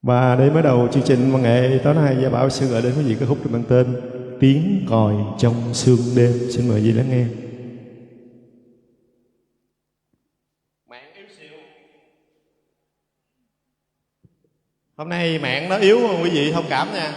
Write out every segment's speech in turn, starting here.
Và để mở đầu chương trình văn nghệ tối nay, Gia Bảo sẽ gửi đến quý vị ca khúc được mang tên Tiếng Còi Trong Sương Đêm. Xin mời quý vị lắng nghe. Mạng yếu xìu. Hôm nay mạng nó yếu, quý vị thông cảm nha.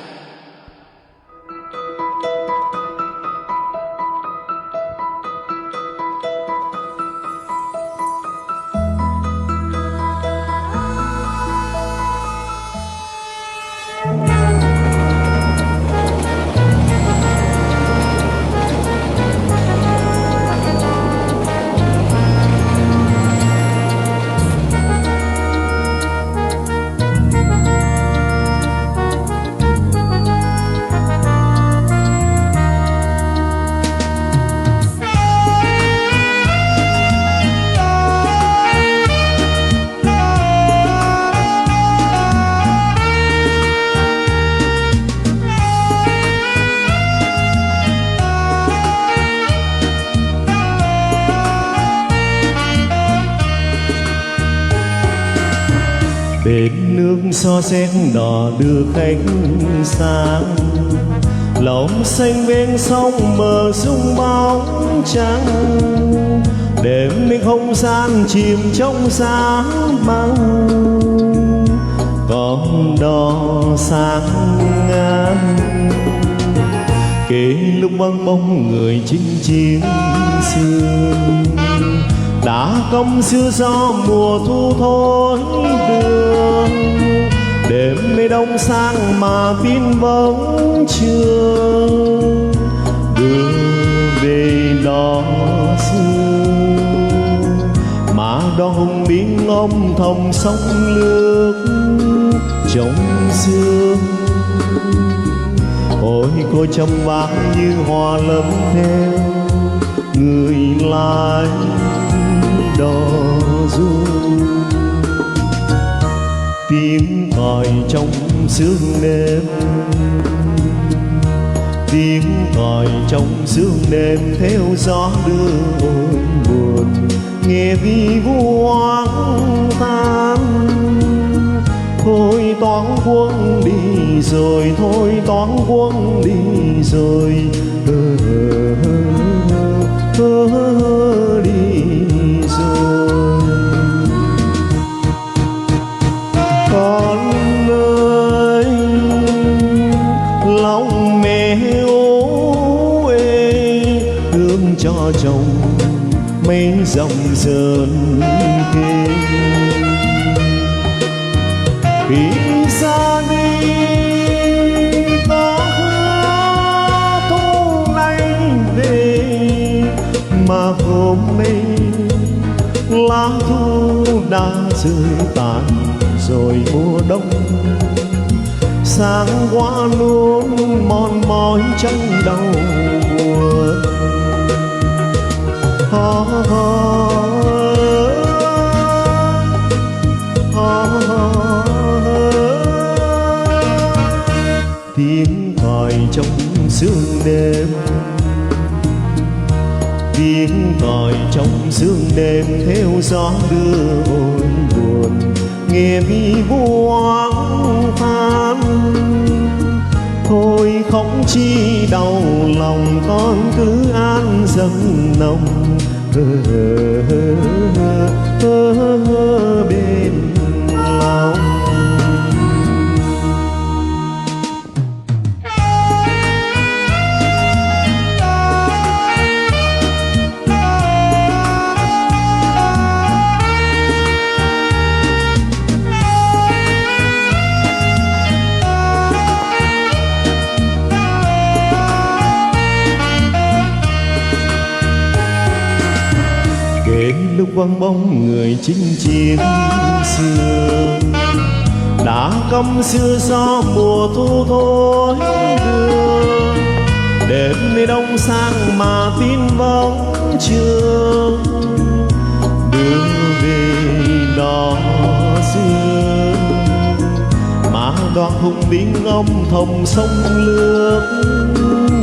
Bên nước so sen đỏ đưa khách sang, lòng xanh bên sông bờ rung bóng trắng. Đêm bên không gian chìm trong sáng băng, con đò sáng ngang. Kể lúc vắng bóng người trên chiến sương, đã cong xưa gió mùa thu thối đường. Đêm mây đông sang mà tin vẫn chưa đưa về đó xưa. Mà đó hùng biên âm thầm sông nước trong sương. Ôi cô chăm vàng như hoa lấm theo người lại đò du. Tiếng còi trong sương đêm, tiếng còi trong sương đêm theo gió đưa ôi buồn. Nghe vi vu hoang than, thôi toán quân đi rồi, thôi toán quân đi rồi. Đi rồi. Con ơi lòng mẹ ố ê, thương cho chồng mấy dòng dơn kia. Khi xa đi có hứa thu nay về, mà hôm nay lá thu đã rơi tàn rồi mùa đông. Sáng qua luôn mòn mỏi trong đầu buồn. Tiếng còi trong sương đêm, tiếng còi trong sương đêm theo gió đưa ôi buồn. Nghe vi vu hoang than, thôi không chi đau lòng, con cứ an dâng nồng bên lòng. Lúc vắng bóng người chinh chiến xưa, đã căm xưa gió mùa thu thối đưa. Đêm mây đông sang mà tin vẫn chưa đưa về đó xưa. Mà đoàn hùng biên âm thầm sông nước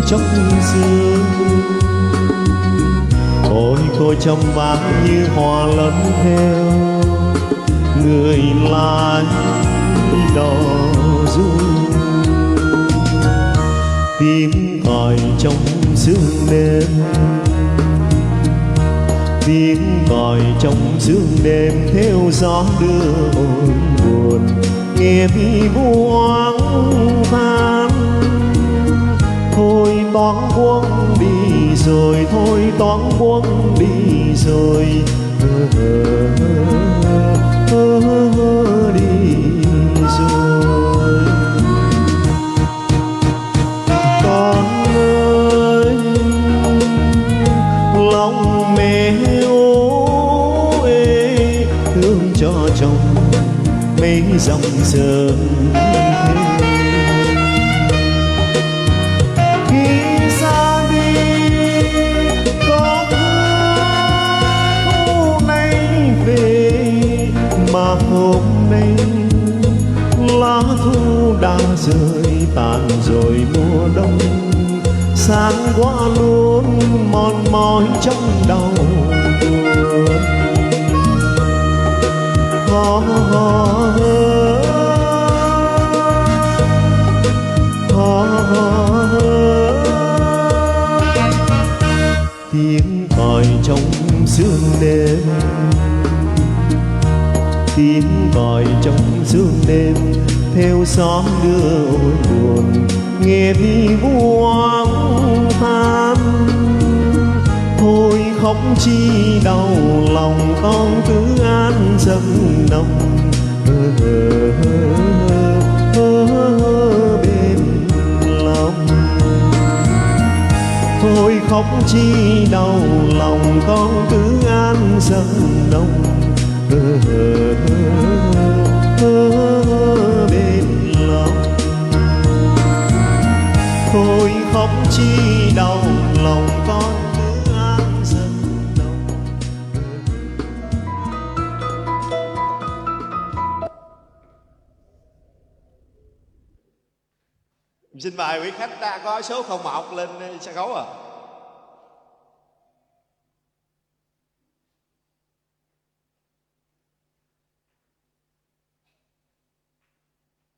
trong sương. Ôi cô trong vàng như hoa lẫn theo người lái đò trong sương đêm theo gió đưa ôi buồn, nghe vi buông than. Thôi toán buông đi rồi, thôi toán buông đi rồi, đi rồi. Con ơi, lòng mẹ ố ê, thương cho chồng mấy dòng sớm. Khi xa đi có thu nay về, mà hôm nay lá thu đã rơi tàn rồi mùa đông. Sáng qua luôn mòn mỏi trong đầu buồn. Tiếng còi trong sương đêm, tiếng còi trong sương đêm theo gió đưa ôi buồn, nghe vi buông than. Thôi khóc chi đau lòng, con cứ an giấc nồng bên lòng. Thôi khóc chi đau lòng, con cứ an giấc nồng bên lòng. Thôi khóc chi đau lòng, con cứ an giấc nồng. Xin mời quý khách đã có số 01 lên sân khấu ạ.